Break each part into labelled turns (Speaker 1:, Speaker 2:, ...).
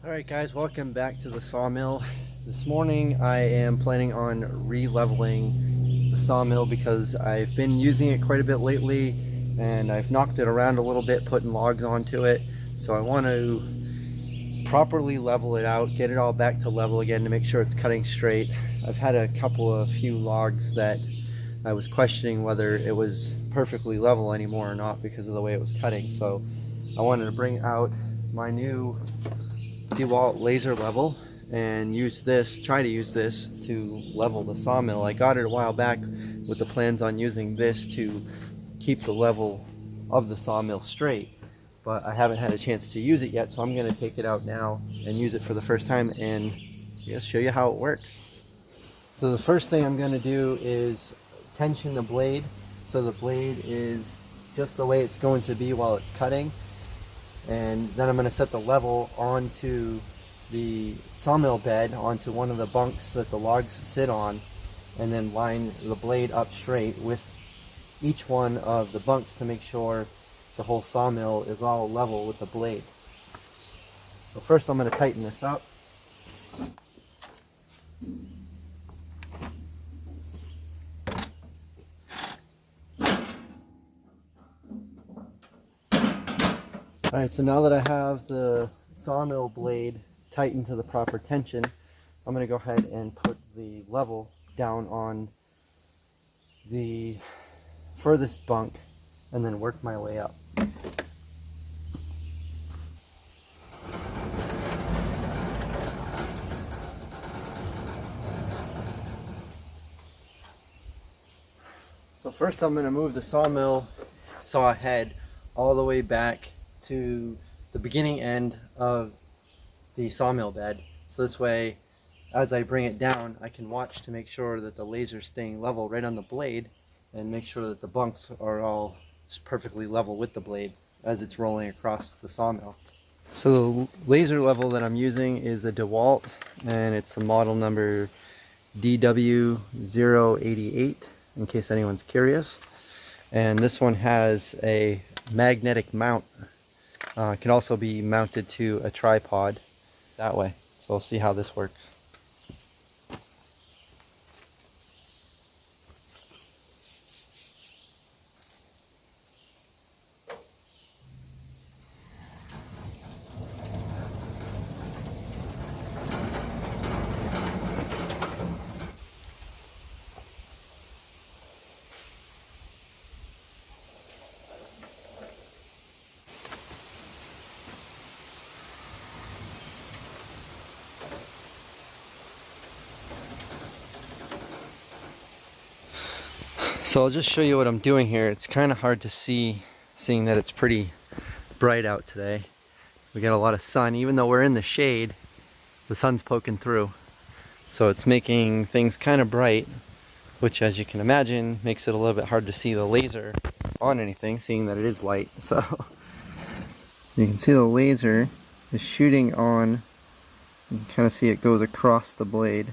Speaker 1: Alright guys, welcome back to the sawmill. This morning I am planning on re-leveling the sawmill because I've been using it quite a bit lately and I've knocked it around a little bit, putting logs onto it. So I want to properly level it out, get it all back to level again to make sure it's cutting straight. I've had a few logs that I was questioning whether it was perfectly level anymore or not because of the way it was cutting. So I wanted to bring out my new DeWalt laser level and try to use this to level the sawmill. I got it a while back with the plans on using this to keep the level of the sawmill straight, but I haven't had a chance to use it yet, so I'm going to take it out now and use it for the first time and show you how it works. So the first thing I'm going to do is tension the blade so the blade is just the way it's going to be while it's cutting. And then I'm going to set the level onto the sawmill bed, onto one of the bunks that the logs sit on, and then line the blade up straight with each one of the bunks to make sure the whole sawmill is all level with the blade. So first I'm going to tighten this up. Alright, so now that I have the sawmill blade tightened to the proper tension, I'm going to go ahead and put the level down on the furthest bunk and then work my way up. So first I'm going to move the sawmill saw head all the way back to the beginning end of the sawmill bed, so this way as I bring it down I can watch to make sure that the laser's staying level right on the blade and make sure that the bunks are all perfectly level with the blade as it's rolling across the sawmill. So the laser level that I'm using is a DeWalt and it's a model number DW088 in case anyone's curious, and this one has a magnetic mount. It can also be mounted to a tripod that way. So we'll see how this works. So I'll just show you what I'm doing here. It's kind of hard to see, seeing that it's pretty bright out today. We got a lot of sun. Even though we're in the shade, the sun's poking through. So it's making things kind of bright, which as you can imagine makes it a little bit hard to see the laser on anything, seeing that it is light. So you can see the laser is shooting on. You can kind of see it goes across the blade.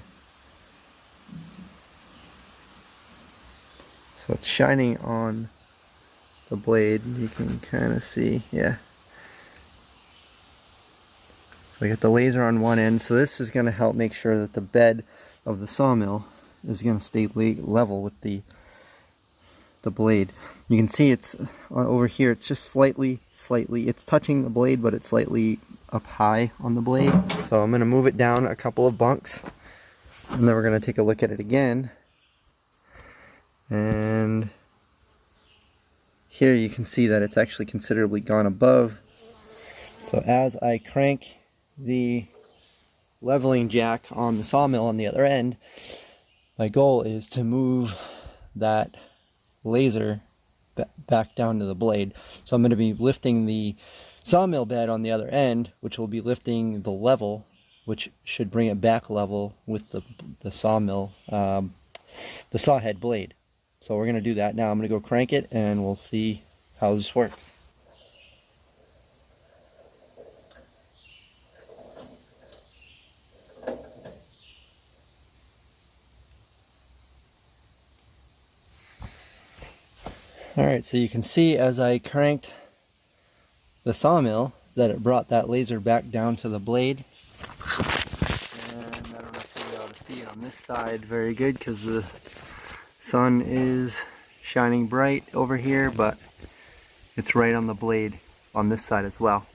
Speaker 1: So it's shining on the blade, you can kind of see, yeah. So we got the laser on one end, so this is going to help make sure that the bed of the sawmill is going to stay level with the blade. You can see it's over here, it's just slightly, it's touching the blade, but it's slightly up high on the blade. So I'm going to move it down a couple of bunks, and then we're going to take a look at it again. And here you can see that it's actually considerably gone above. So as I crank the leveling jack on the sawmill on the other end, my goal is to move that laser back down to the blade. So I'm going to be lifting the sawmill bed on the other end, which will be lifting the level, which should bring it back level with the sawmill, the saw head blade. So we're going to do that now. I'm going to go crank it and we'll see how this works. Alright, so you can see as I cranked the sawmill, that it brought that laser back down to the blade. And I don't know if you'll be able to see it on this side very good because the sun is shining bright over here, but it's right on the blade on this side as well.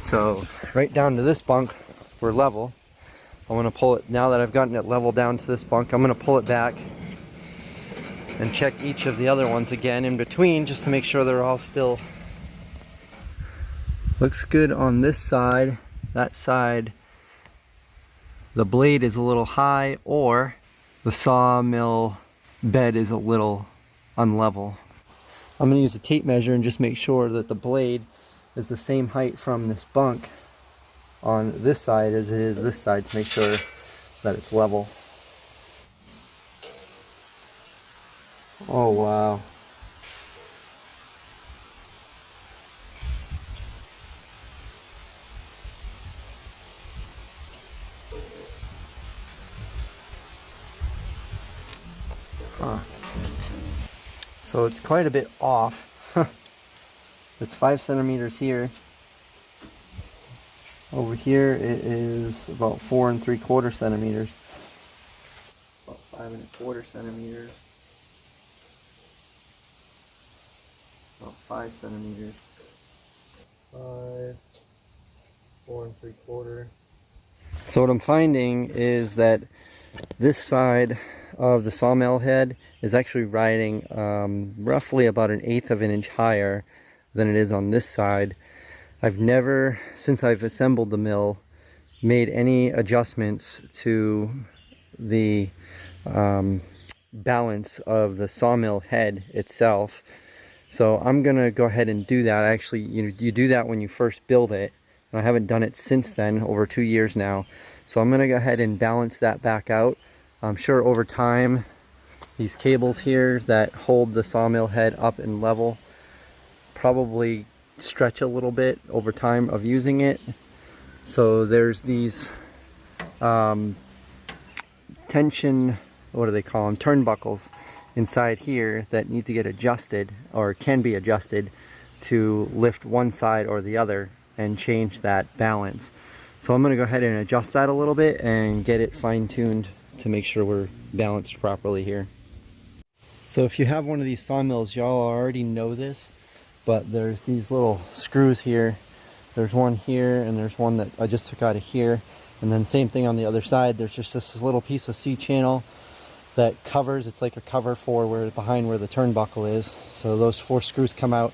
Speaker 1: So right down to this bunk, we're level. I'm going to pull it, now that I've gotten it level down to this bunk, I'm going to pull it back and check each of the other ones again in between just to make sure they're all still. Looks good on this side. That side, the blade is a little high, or the sawmill bed is a little unlevel. I'm going to use a tape measure and just make sure that the blade is the same height from this bunk on this side as it is this side to make sure that it's level. Oh wow. Huh. So it's quite a bit off. It's 5 centimeters here. Over here it is about 4 3/4 centimeters. About 5 1/4 centimeters. About 5 centimeters. 5, 4 3/4. So what I'm finding is that this side of the sawmill head is actually riding roughly about 1/8 of an inch higher than it is on this side. I've never, since I've assembled the mill, made any adjustments to the balance of the sawmill head itself. So I'm gonna go ahead and do that. Actually, you do that when you first build it, and I haven't done it since then, over 2 years now. So I'm gonna go ahead and balance that back out. I'm sure over time, these cables here that hold the sawmill head up and level probably stretch a little bit over time of using it. So there's these tension, what do they call them, turnbuckles inside here that need to get adjusted, or can be adjusted, to lift one side or the other and change that balance. So I'm going to go ahead and adjust that a little bit and get it fine-tuned to make sure we're balanced properly here. So if you have one of these sawmills, y'all already know this, but there's these little screws here. There's one here, and there's one that I just took out of here, and then same thing on the other side. There's just this little piece of C-channel that covers, it's like a cover for where, behind where the turnbuckle is. So those 4 screws come out,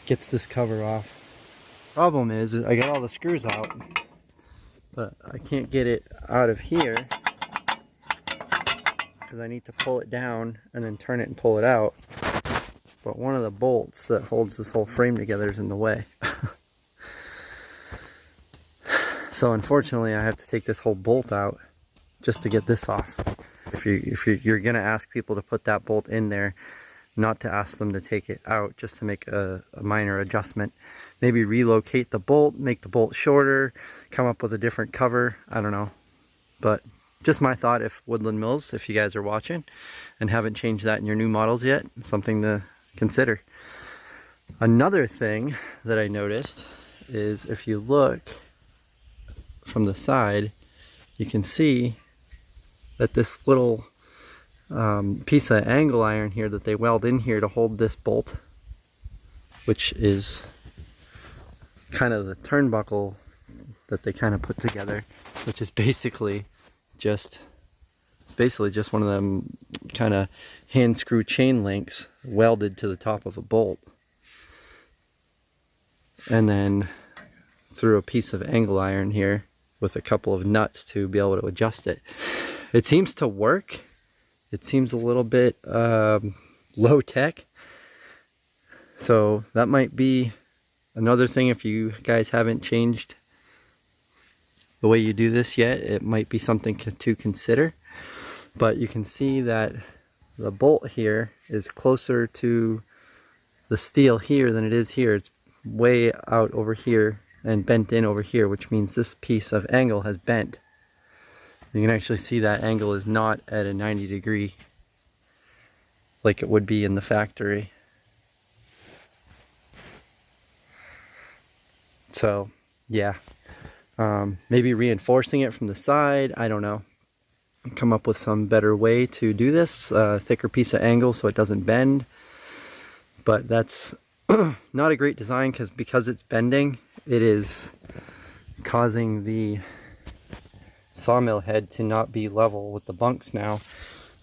Speaker 1: gets this cover off. Problem is I got all the screws out, but I can't get it out of here because I need to pull it down and then turn it and pull it out. But one of the bolts that holds this whole frame together is in the way. So unfortunately I have to take this whole bolt out just to get this off. If you're gonna ask people to put that bolt in there, not to ask them to take it out, just to make a minor adjustment. Maybe relocate the bolt, make the bolt shorter, come up with a different cover, I don't know. But just my thought, if Woodland Mills, if you guys are watching and haven't changed that in your new models yet, something to consider. Another thing that I noticed is if you look from the side, you can see that this little piece of angle iron here that they weld in here to hold this bolt, which is kind of the turnbuckle that they kind of put together, which is basically just one of them kind of hand screw chain links welded to the top of a bolt, and then through a piece of angle iron here with a couple of nuts to be able to adjust it. It seems to work. It seems a little bit low tech. So that might be another thing. If you guys haven't changed the way you do this yet, it might be something to consider. But you can see that the bolt here is closer to the steel here than it is here. It's way out over here and bent in over here, which means this piece of angle has bent. You can actually see that angle is not at a 90 degree like it would be in the factory. So yeah, maybe reinforcing it from the side, I don't know. Come up with some better way to do this, thicker piece of angle so it doesn't bend. But that's not a great design because it's bending, it is causing the sawmill head to not be level with the bunks now,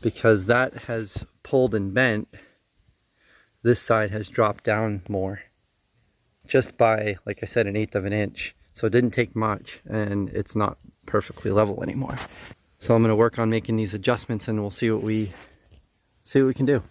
Speaker 1: because that has pulled and bent. This side has dropped down more, just by, like I said, 1/8 of an inch. So it didn't take much, and it's not perfectly level anymore. So I'm going to work on making these adjustments, and we'll see what we can do.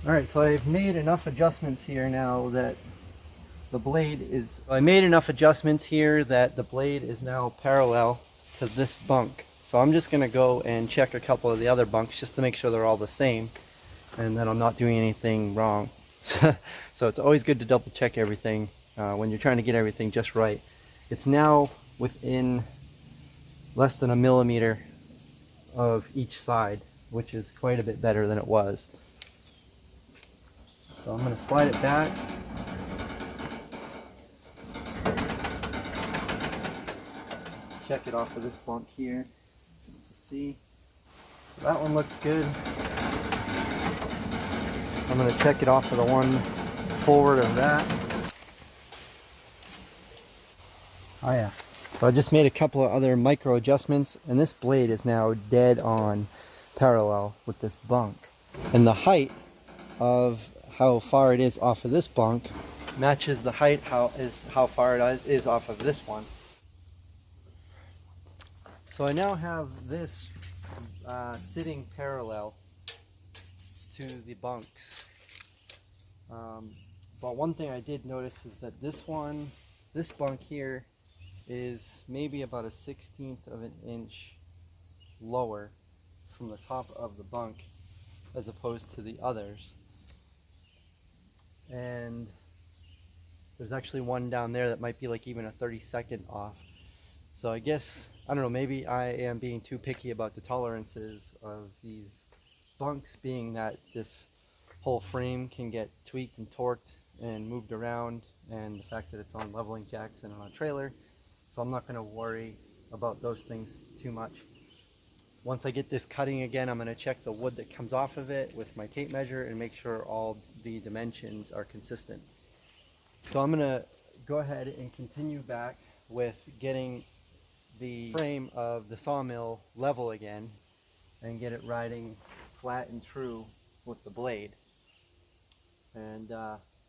Speaker 1: Alright, so I've made enough adjustments here now that the blade is... I made enough adjustments here that the blade is now parallel to this bunk. So I'm just going to go and check a couple of the other bunks just to make sure they're all the same and that I'm not doing anything wrong. So it's always good to double check everything when you're trying to get everything just right. It's now within less than 1 millimeter of each side, which is quite a bit better than it was. So I'm going to slide it back. Check it off of this bunk here just to see. So that one looks good. I'm going to check it off of the one forward of that. Oh yeah. So I just made a couple of other micro adjustments, and this blade is now dead on parallel with this bunk. And the height of how far it is off of this bunk matches the height how far it is off of this one. So I now have this sitting parallel to the bunks. But one thing I did notice is that this bunk here is maybe about a 1/16 of an inch lower from the top of the bunk as opposed to the others. And there's actually one down there that might be like even a 32nd off. So I guess, I don't know, maybe I am being too picky about the tolerances of these bunks, being that this whole frame can get tweaked and torqued and moved around, and the fact that it's on leveling jacks and on a trailer. So I'm not going to worry about those things too much. Once I get this cutting again, I'm going to check the wood that comes off of it with my tape measure and make sure all the dimensions are consistent. So I'm going to go ahead and continue back with getting the frame of the sawmill level again and get it riding flat and true with the blade. And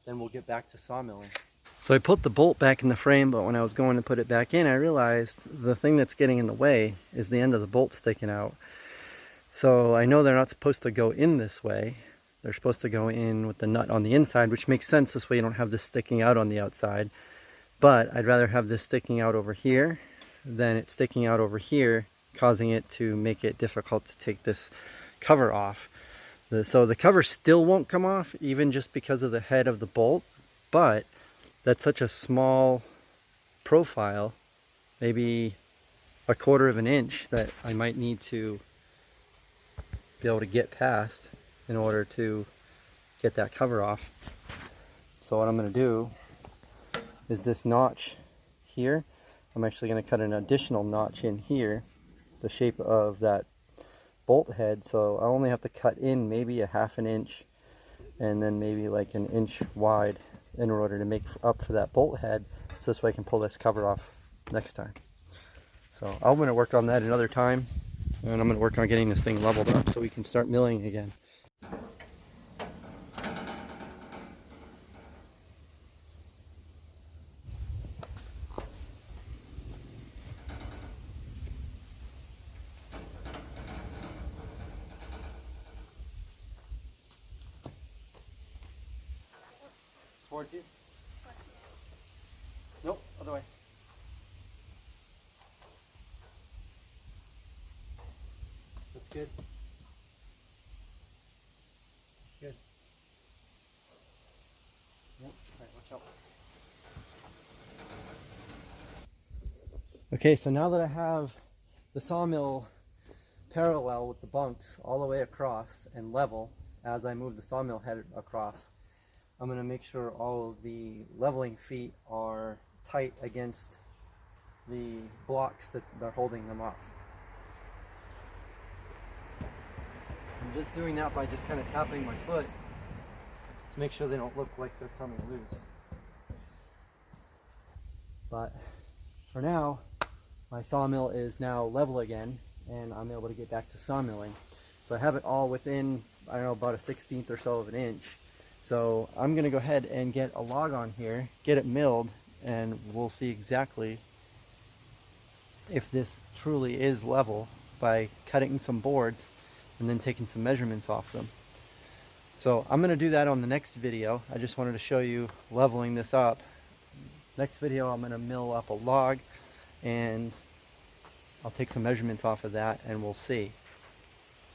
Speaker 1: then we'll get back to sawmilling. So I put the bolt back in the frame, but when I was going to put it back in, I realized the thing that's getting in the way is the end of the bolt sticking out. So I know they're not supposed to go in this way. They're supposed to go in with the nut on the inside, which makes sense. This way you don't have this sticking out on the outside. But I'd rather have this sticking out over here than it sticking out over here, causing it to make it difficult to take this cover off. So the cover still won't come off, even just because of the head of the bolt, but that's such a small profile, maybe 1/4 of an inch, that I might need to be able to get past in order to get that cover off. So what I'm going to do is this notch here, I'm actually going to cut an additional notch in here, the shape of that bolt head, so I only have to cut in maybe a ½ inch and then maybe like an inch wide in order to make up for that bolt head, so this way I can pull this cover off next time. So I'm going to work on that another time, and I'm going to work on getting this thing leveled up so we can start milling again. Towards you? Nope, other way. That's good. That's good. Yep, alright, watch out. Okay, so now that I have the sawmill parallel with the bunks all the way across and level as I move the sawmill head across, I'm going to make sure all of the leveling feet are tight against the blocks that are holding them up. I'm just doing that by just kind of tapping my foot to make sure they don't look like they're coming loose. But for now, my sawmill is now level again, and I'm able to get back to sawmilling. So I have it all within, I don't know, about a 1/16 or so of an inch. So I'm going to go ahead and get a log on here, get it milled, and we'll see exactly if this truly is level by cutting some boards and then taking some measurements off them. So I'm going to do that on the next video. I just wanted to show you leveling this up. Next video I'm going to mill up a log, and I'll take some measurements off of that, and we'll see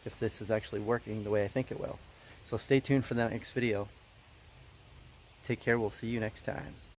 Speaker 1: if this is actually working the way I think it will. So stay tuned for the next video. Take care, we'll see you next time.